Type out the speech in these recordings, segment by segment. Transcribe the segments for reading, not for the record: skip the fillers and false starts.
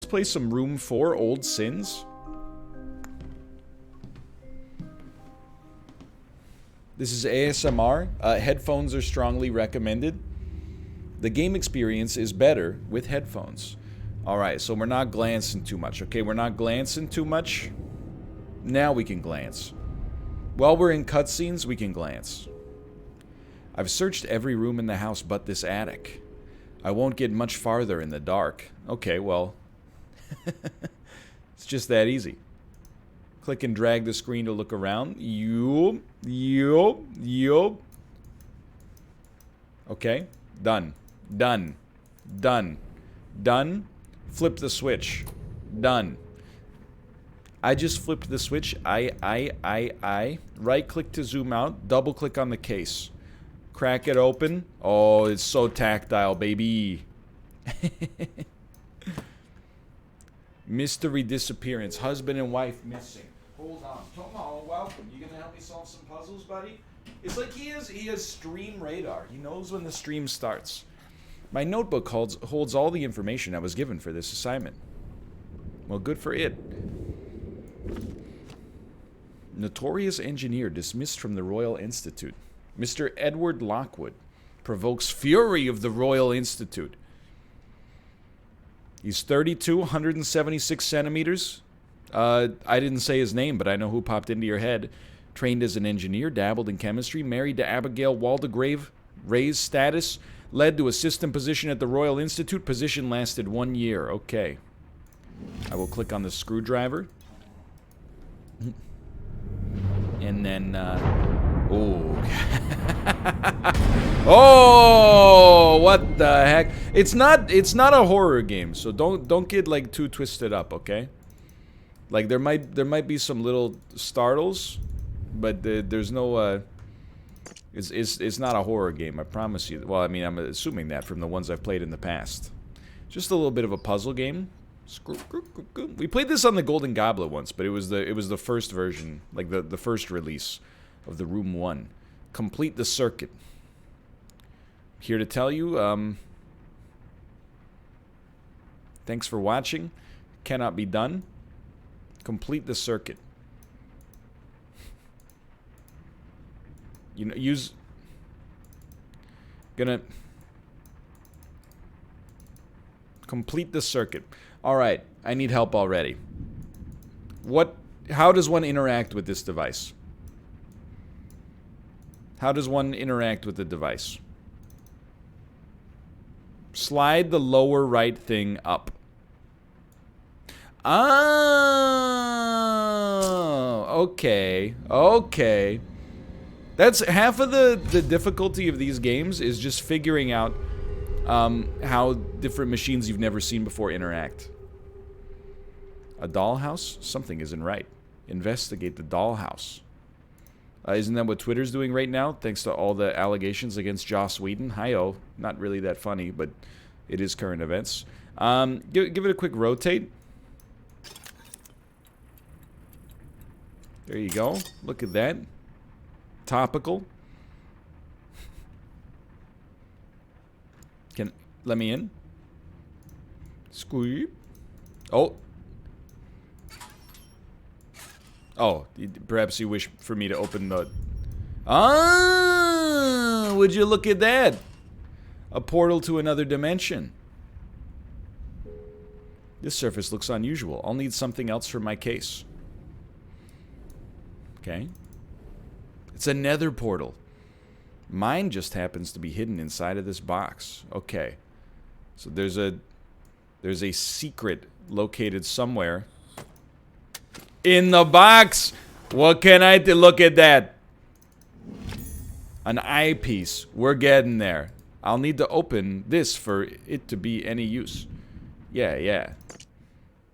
play some Room 4 Old Sins. This is ASMR. Headphones are strongly recommended. The game experience is better with headphones. Alright, so we're not glancing too much, okay? We're not glancing too much. Now we can glance. While we're in cutscenes, we can glance. I've searched every room in the house but this attic. I won't get much farther in the dark. Okay, well... it's just that easy. Click and drag the screen to look around. Yup. Okay, done. Done. Flip the switch. Done. I just flipped the switch. Right click to zoom out. Double click on the case. Crack it open. Oh, it's so tactile, baby. Mystery disappearance. Husband and wife missing. Hold on. Come on, welcome. You gonna help me solve some puzzles, buddy? It's like he has stream radar. He knows when the stream starts. My notebook holds all the information I was given for this assignment. Well, good for it. Notorious engineer dismissed from the Royal Institute. Mr. Edward Lockwood provokes fury of the Royal Institute. He's 32, 176 centimeters. I didn't say his name, but I know who popped into your head. Trained as an engineer, dabbled in chemistry, married to Abigail Waldegrave, raised status, led to assistant position at the Royal Institute. Position lasted 1 year. Okay. I will click on the screwdriver. And then, oh. Oh, what the heck? It's not a horror game, so don't get like too twisted up, okay? Like there might be some little startles, but there's no it's not a horror game, I promise you. Well, I mean, I'm assuming that from the ones I've played in the past. Just a little bit of a puzzle game. We played this on the Golden Goblet once, but it was the first version, like the first release of the Room 1. Complete the circuit. Here to tell you, thanks for watching. Cannot be done. Complete the circuit. You know, gonna complete the circuit. Alright, I need help already. How does one interact with this device? How does one interact with the device? Slide the lower right thing up. Oh, okay. Okay. That's half of the difficulty of these games is just figuring out how different machines you've never seen before interact. A dollhouse? Something isn't right. Investigate the dollhouse. Isn't that what Twitter's doing right now? Thanks to all the allegations against Joss Whedon. Hi-oh. Not really that funny, but it is current events. Give it a quick rotate. There you go. Look at that. Topical. Let me in. Squeep. Oh. Oh, perhaps you wish for me to open the... Ah! Would you look at that? A portal to another dimension. This surface looks unusual. I'll need something else for my case. Okay. It's a nether portal. Mine just happens to be hidden inside of this box. Okay. So there's a secret located somewhere in the box. What can I do? Look at that. An eyepiece. We're getting there. I'll need to open this for it to be any use. Yeah.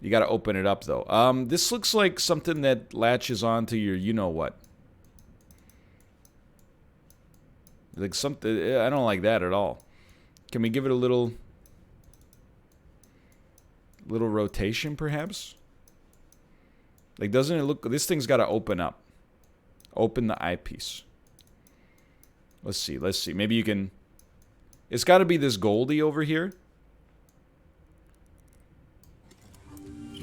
You gotta open it up though. This looks like something that latches onto your you-know-what. Like something, I don't like that at all. Can we give it a little rotation, perhaps? Like, doesn't it look... This thing's got to open up. Open the eyepiece. Let's see. Maybe you can... It's got to be this Goldie over here.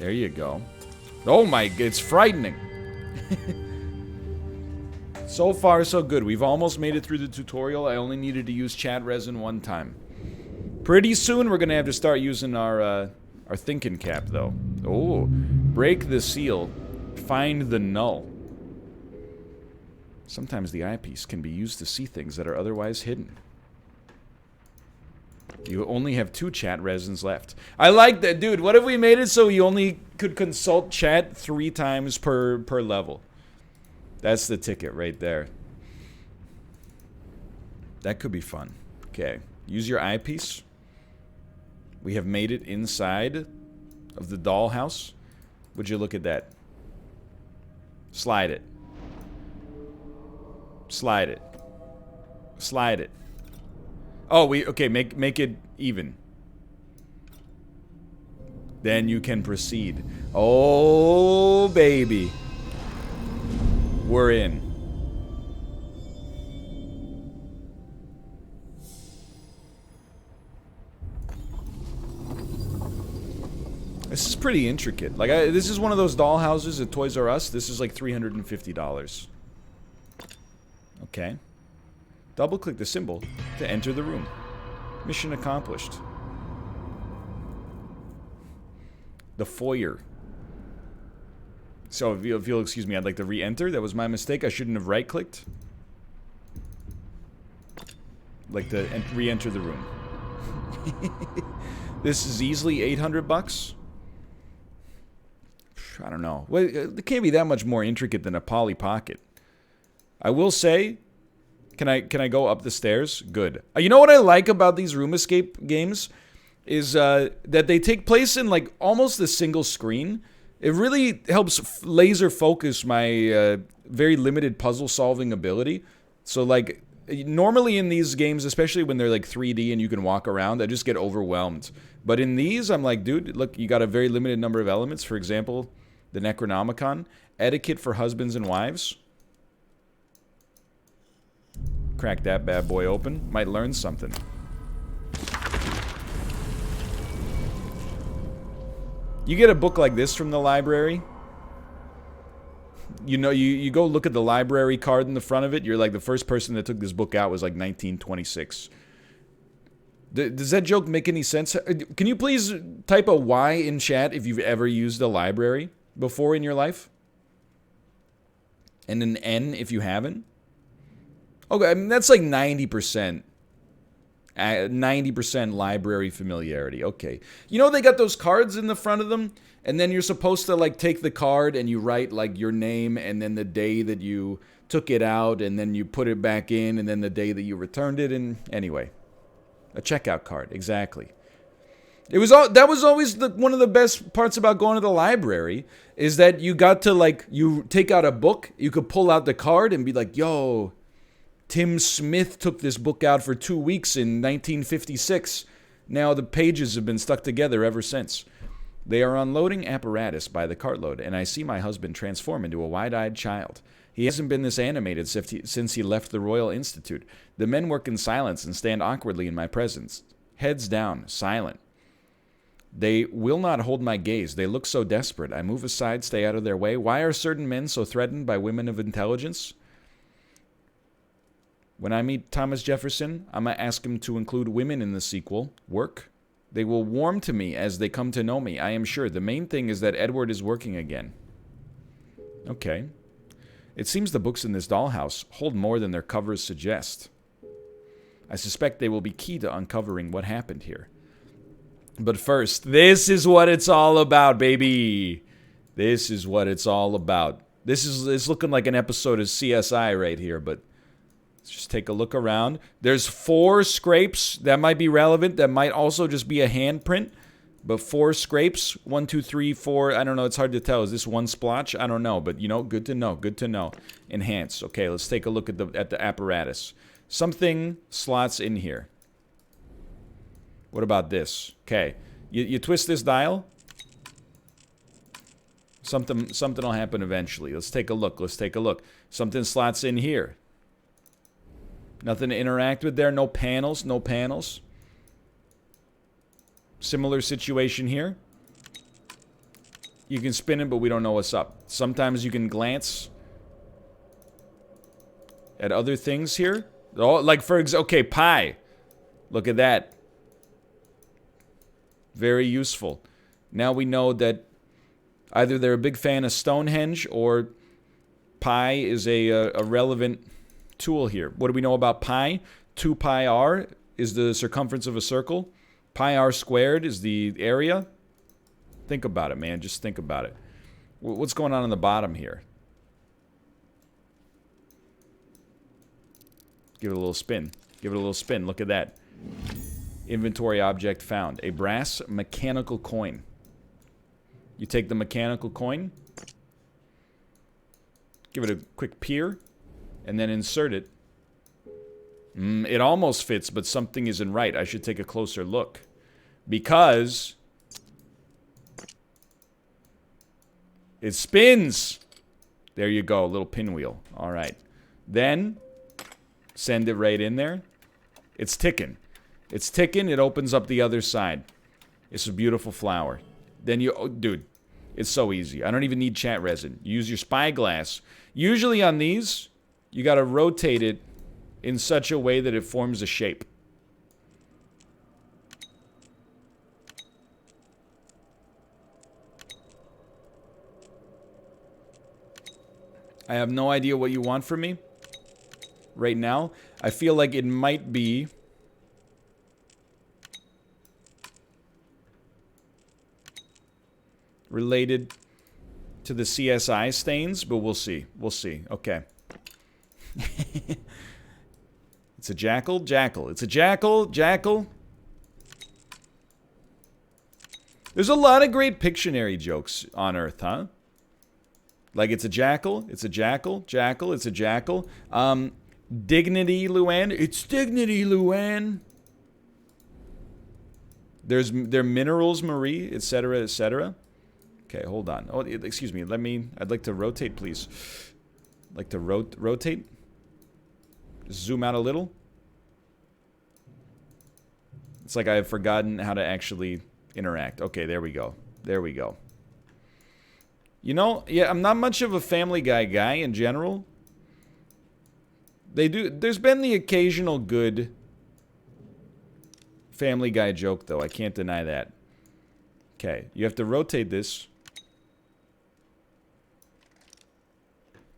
There you go. Oh my, it's frightening. So far, so good. We've almost made it through the tutorial. I only needed to use chat resin one time. Pretty soon, we're gonna have to start using our thinking cap, though. Oh, break the seal. Find the null. Sometimes the eyepiece can be used to see things that are otherwise hidden. You only have 2 chat resins left. I like that, dude. What if we made it so you only could consult chat 3 times per level? That's the ticket right there. That could be fun. Okay. Use your eyepiece. We have made it inside of the dollhouse. Would you look at that? Slide it. Slide it. Slide it. Oh, okay, make it even. Then you can proceed. Oh, baby. We're in. This is pretty intricate. Like, this is one of those doll houses at Toys R Us. This is like $350. Okay. Double-click the symbol to enter the room. Mission accomplished. The foyer. So, if you'll excuse me, I'd like to re-enter. That was my mistake. I shouldn't have right-clicked. Like to re-enter the room. This is easily $800. I don't know. Well, it can't be that much more intricate than a Polly Pocket. I will say, can I go up the stairs? Good. You know what I like about these room escape games is that they take place in like almost a single screen. It really helps laser focus my very limited puzzle solving ability. So like normally in these games, especially when they're like 3D and you can walk around, I just get overwhelmed. But in these, I'm like, dude, look, you got a very limited number of elements. For example, the Necronomicon, etiquette for husbands and wives. Crack that bad boy open. Might learn something. You get a book like this from the library. You know, you go look at the library card in the front of it. You're like, the first person that took this book out was like 1926. Does that joke make any sense? Can you please type a Y in chat if you've ever used a library before in your life? And an N if you haven't? Okay, I mean, that's like 90%. 90% library familiarity. Okay. You know they got those cards in the front of them? And then you're supposed to like take the card and you write like your name and then the day that you took it out and then you put it back in and then the day that you returned it. And anyway, a checkout card. Exactly. That was always one of the best parts about going to the library is that you got to like, you take out a book, you could pull out the card and be like, yo, Tim Smith took this book out for 2 weeks in 1956. Now the pages have been stuck together ever since. They are unloading apparatus by the cartload, and I see my husband transform into a wide-eyed child. He hasn't been this animated since he left the Royal Institute. The men work in silence and stand awkwardly in my presence, heads down, silent. They will not hold my gaze. They look so desperate. I move aside, stay out of their way. Why are certain men so threatened by women of intelligence? When I meet Thomas Jefferson, I'm going to ask him to include women in the sequel. Work. They will warm to me as they come to know me, I am sure. The main thing is that Edward is working again. Okay. It seems the books in this dollhouse hold more than their covers suggest. I suspect they will be key to uncovering what happened here. But first, this is what it's all about, baby. This is what it's all about. It's looking like an episode of CSI right here, but let's just take a look around. There's 4 scrapes that might be relevant. That might also just be a handprint. But 4 scrapes. 1, 2, 3, 4. I don't know. It's hard to tell. Is this one splotch? I don't know. But, you know, good to know. Good to know. Enhance. Okay, let's take a look at the apparatus. Something slots in here. What about this? Okay. You twist this dial. Something will happen eventually. Let's take a look. Let's take a look. Something slots in here. Nothing to interact with there. No panels. No panels. Similar situation here. You can spin it, but we don't know what's up. Sometimes you can glance at other things here. Oh, like for example, okay, pie. Look at that. Very useful. Now we know that either they're a big fan of Stonehenge or pi is a relevant tool here. What do we know about pi? 2 pi r is the circumference of a circle. Pi r squared is the area. Think about it, man. Just think about it. What's going on the bottom here? Give it a little spin. Give it a little spin. Look at that. Inventory object found. A brass mechanical coin. You take the mechanical coin, give it a quick peer, and then insert it. It almost fits, but something isn't right. I should take a closer look. Because it spins. There you go, a little pinwheel. All right. Then send it right in there. It's ticking. It's ticking. It opens up the other side. It's a beautiful flower. Then you... Oh, dude, it's so easy. I don't even need chat resin. Use your spyglass. Usually on these, you got to rotate it in such a way that it forms a shape. I have no idea what you want from me right now. I feel like it might be related to the CSI stains, but we'll see. We'll see. Okay. It's a jackal? Jackal. It's a jackal? Jackal? There's a lot of great Pictionary jokes on Earth, huh? Like, it's a jackal, it's a jackal, jackal, it's a jackal. Dignity, Luann. It's dignity, Luann. There minerals, Marie, etc., etc. Okay, hold on. Oh, excuse me. I'd like to rotate, please. I'd like to rotate. Zoom out a little. It's like I've forgotten how to actually interact. Okay, there we go. There we go. You know, yeah, I'm not much of a Family Guy guy in general. There's been the occasional good Family Guy joke, though. I can't deny that. Okay, you have to rotate this.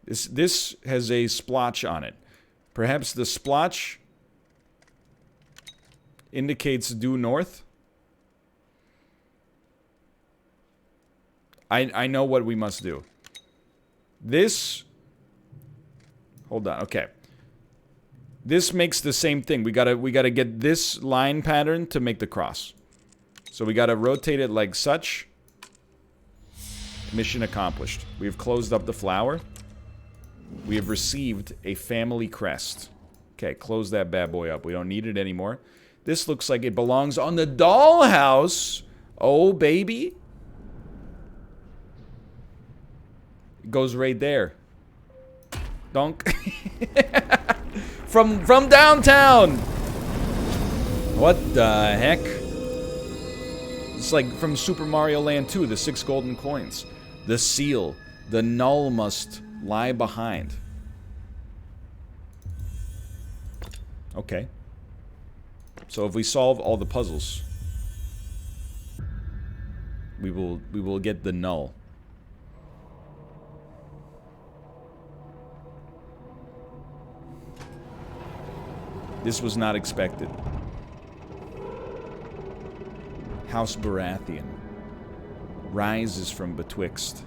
This has a splotch on it. Perhaps the splotch indicates due north. I know what we must do. This... Hold on, okay. This makes the same thing. We gotta get this line pattern to make the cross. So we gotta rotate it like such. Mission accomplished. We have closed up the flower. We have received a family crest. Okay, close that bad boy up. We don't need it anymore. This looks like it belongs on the dollhouse. Oh, baby. It goes right there. Donk. From downtown. What the heck? It's like from Super Mario Land 2, the 6 golden coins. The seal. The null must lie behind. Okay. So if we solve all the puzzles, we will get the null. This was not expected. House Baratheon rises from betwixt.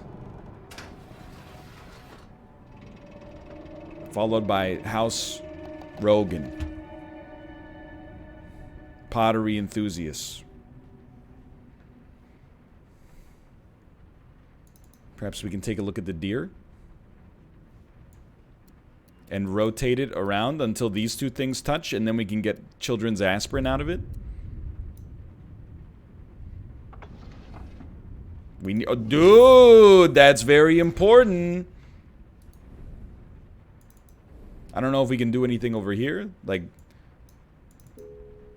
Followed by House Rogan. Pottery enthusiasts. Perhaps we can take a look at the deer. And rotate it around until these two things touch, and then we can get children's aspirin out of it. Oh, dude, that's very important. I don't know if we can do anything over here. Like,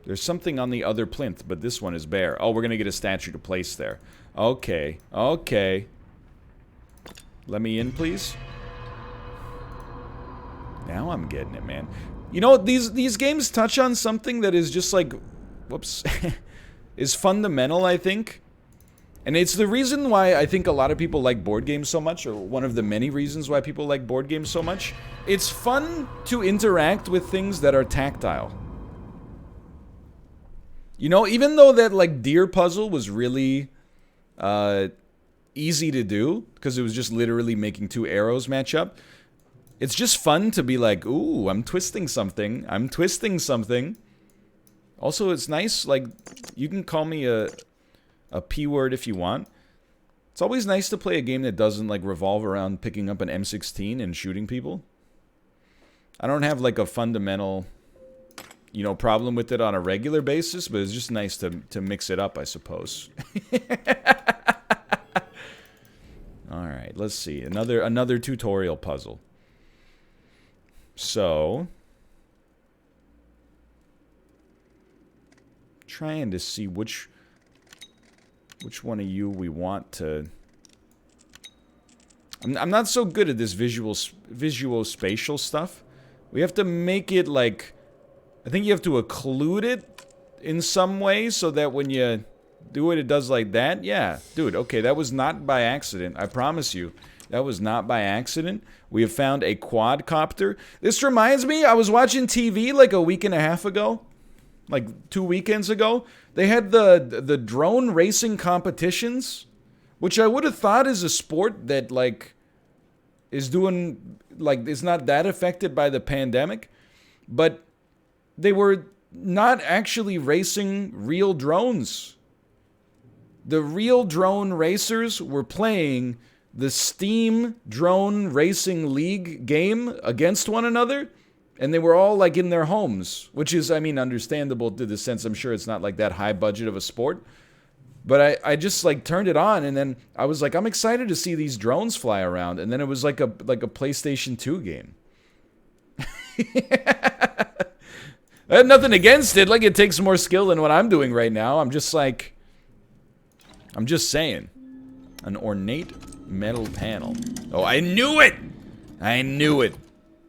there's something on the other plinth, but this one is bare. Oh, we're gonna get a statue to place there. Okay, okay. Let me in, please. Now I'm getting it, man. You know, these games touch on something that is just like, whoops, is fundamental, I think. And it's the reason why I think a lot of people like board games so much, or one of the many reasons why people like board games so much. It's fun to interact with things that are tactile. You know, even though that, like, deer puzzle was really easy to do, because it was just literally making two arrows match up, it's just fun to be like, ooh, I'm twisting something. I'm twisting something. Also, it's nice, like, you can call me a P word if you want. It's always nice to play a game that doesn't, like, revolve around picking up an M16 and shooting people. I don't have, like, a fundamental, you know, problem with it on a regular basis, but it's just nice to mix it up, I suppose. Alright, let's see. Another tutorial puzzle. So, trying to see which one of you we want to... I'm not so good at this visual spatial stuff. We have to make it like... I think you have to occlude it in some way so that when you do it, it does like that. Yeah, dude, okay, that was not by accident. I promise you. That was not by accident. We have found a quadcopter. This reminds me, I was watching TV like a week and a half ago. Like 2 weekends ago. They had the drone racing competitions, which I would have thought is a sport that, like, is doing, like, is not that affected by the pandemic. But they were not actually racing real drones. The real drone racers were playing the Steam Drone Racing League game against one another, and they were all, like, in their homes, which is, I mean, understandable to the sense I'm sure it's not, like, that high budget of a sport. But I just, like, turned it on, and then I was like, I'm excited to see these drones fly around, and then it was like a PlayStation 2 game. I had nothing against it. Like, it takes more skill than what I'm doing right now. I'm just like... I'm just saying. An ornate metal panel. Oh, I knew it! I knew it!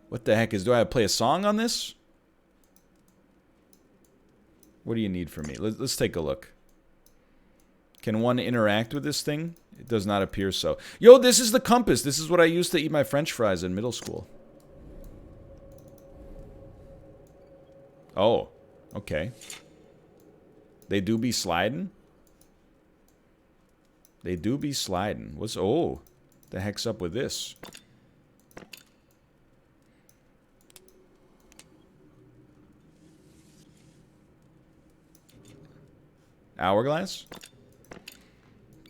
What the heck is... Do I have to play a song on this? What do you need from me? Let's take a look. Can one interact with this thing? It does not appear so. Yo, this is the compass. This is what I used to eat my French fries in middle school. Oh, okay. They do be sliding? They do be sliding. What's... Oh, the heck's up with this? Hourglass?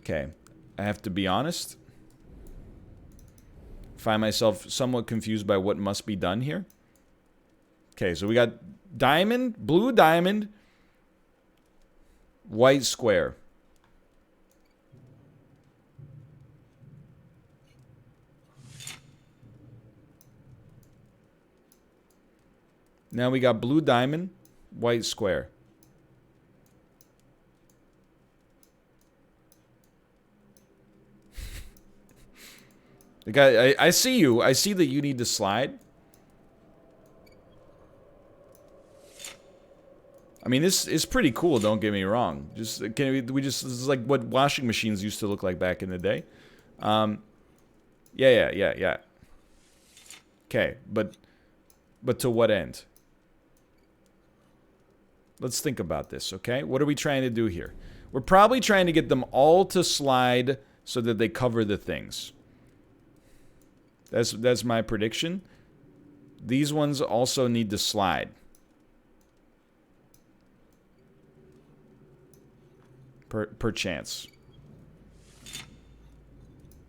Okay. I have to be honest. Find myself somewhat confused by what must be done here. Okay, so we got diamond, blue diamond, white square. Now we got blue diamond, white square. The guy, I see you. I see that you need to slide. I mean, this is pretty cool, don't get me wrong. Just, this is like what washing machines used to look like back in the day. Yeah. Okay, but to what end? Let's think about this, okay? What are we trying to do here? We're probably trying to get them all to slide so that they cover the things. That's my prediction. These ones also need to slide. Per chance.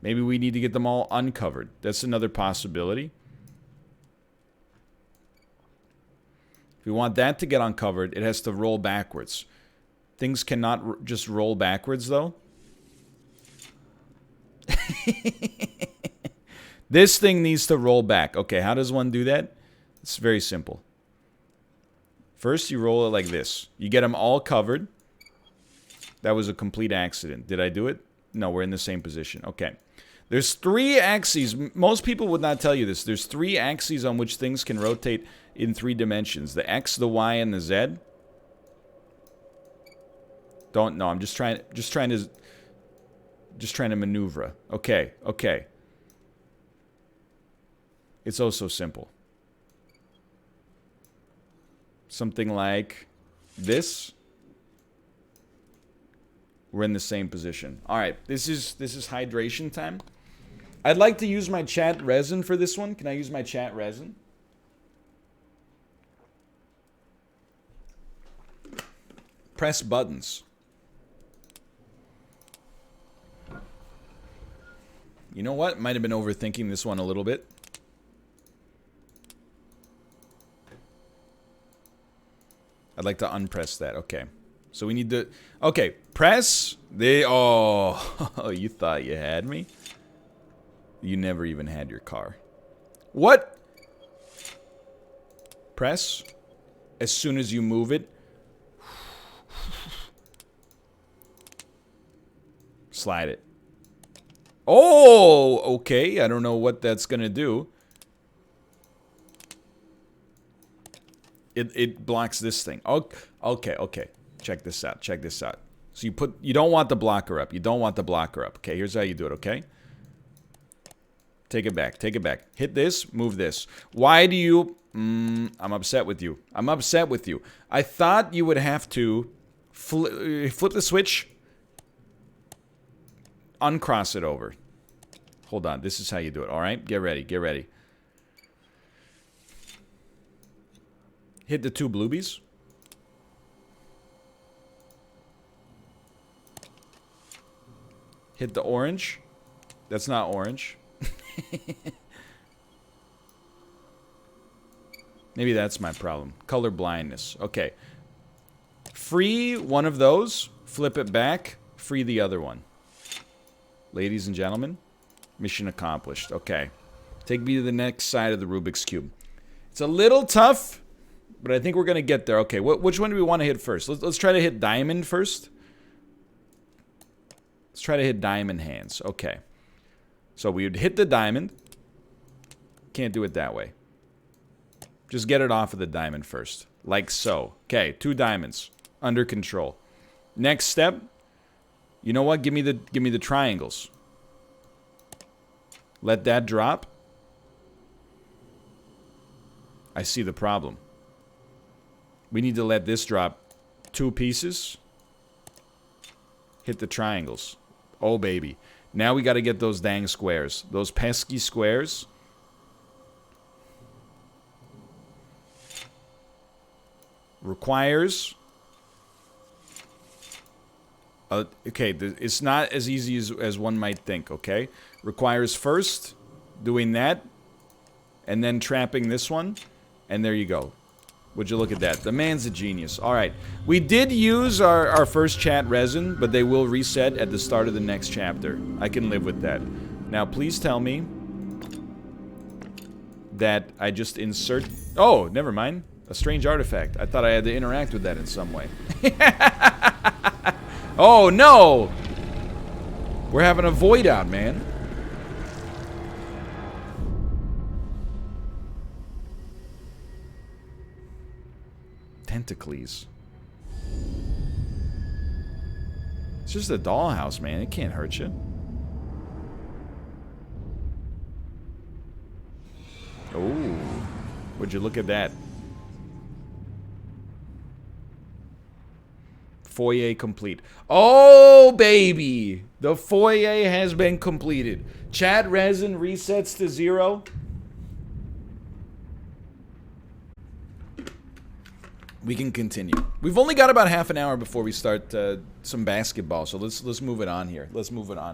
Maybe we need to get them all uncovered. That's another possibility. If we want that to get uncovered, it has to roll backwards. Things cannot just roll backwards, though. This thing needs to roll back. Okay, how does one do that? It's very simple. First, you roll it like this. You get them all covered. That was a complete accident. Did I do it? No, we're in the same position. Okay. There's 3 axes. Most people would not tell you this. There's 3 axes on which things can rotate in 3 dimensions. The X, the Y, and the Z. Don't know. I'm just trying to maneuver. Okay, okay. It's oh so simple. Something like this. We're in the same position. All right, this is hydration time. I'd like to use my chat resin for this one. Can I use my chat resin? Press buttons. You know what? Might have been overthinking this one a little bit. I'd like to unpress that. Okay. So we need to... Okay. Press. Oh, you thought you had me? You never even had your car. What? Press. As soon as you move it. Slide it. Oh, okay. I don't know what that's gonna do. It blocks this thing. Okay, okay. Check this out. Check this out. So you don't want the blocker up. You don't want the blocker up. Okay, here's how you do it, okay? Take it back. Take it back. Hit this, move this. Why do you... I'm upset with you. I'm upset with you. I thought you would have to flip the switch, uncross it over. Hold on. This is how you do it. All right? Get ready. Get ready. Hit the 2 bluebies. Hit the orange. That's not orange. Maybe that's my problem. Color blindness. Okay. Free one of those. Flip it back. Free the other one. Ladies and gentlemen, mission accomplished. Okay. Take me to the next side of the Rubik's Cube. It's a little tough, but I think we're going to get there. Okay, which one do we want to hit first? Let's try to hit diamond first. Let's try to hit diamond hands. Okay. So we would hit the diamond. Can't do it that way. Just get it off of the diamond first. Like so. Okay, 2 diamonds. Under control. Next step. You know what? Give me the triangles. Let that drop. I see the problem. We need to let this drop 2 pieces. Hit the triangles. Oh, baby. Now we got to get those dang squares. Those pesky squares. Requires... okay, it's not as easy as one might think, okay? Requires first doing that, and then trapping this one, and there you go. Would you look at that? The man's a genius. All right. We did use our first chat resin, but they will reset at the start of the next chapter. I can live with that. Now, please tell me that I just insert... Oh, never mind. A strange artifact. I thought I had to interact with that in some way. Oh, no! We're having a void out, man. Tentacles. It's just a dollhouse, man. It can't hurt you. Oh. Would you look at that? Foyer complete. Oh, baby! The foyer has been completed. Chat resin resets to 0. We can continue. We've only got about half an hour before we start some basketball, so let's move it on here. Let's move it on.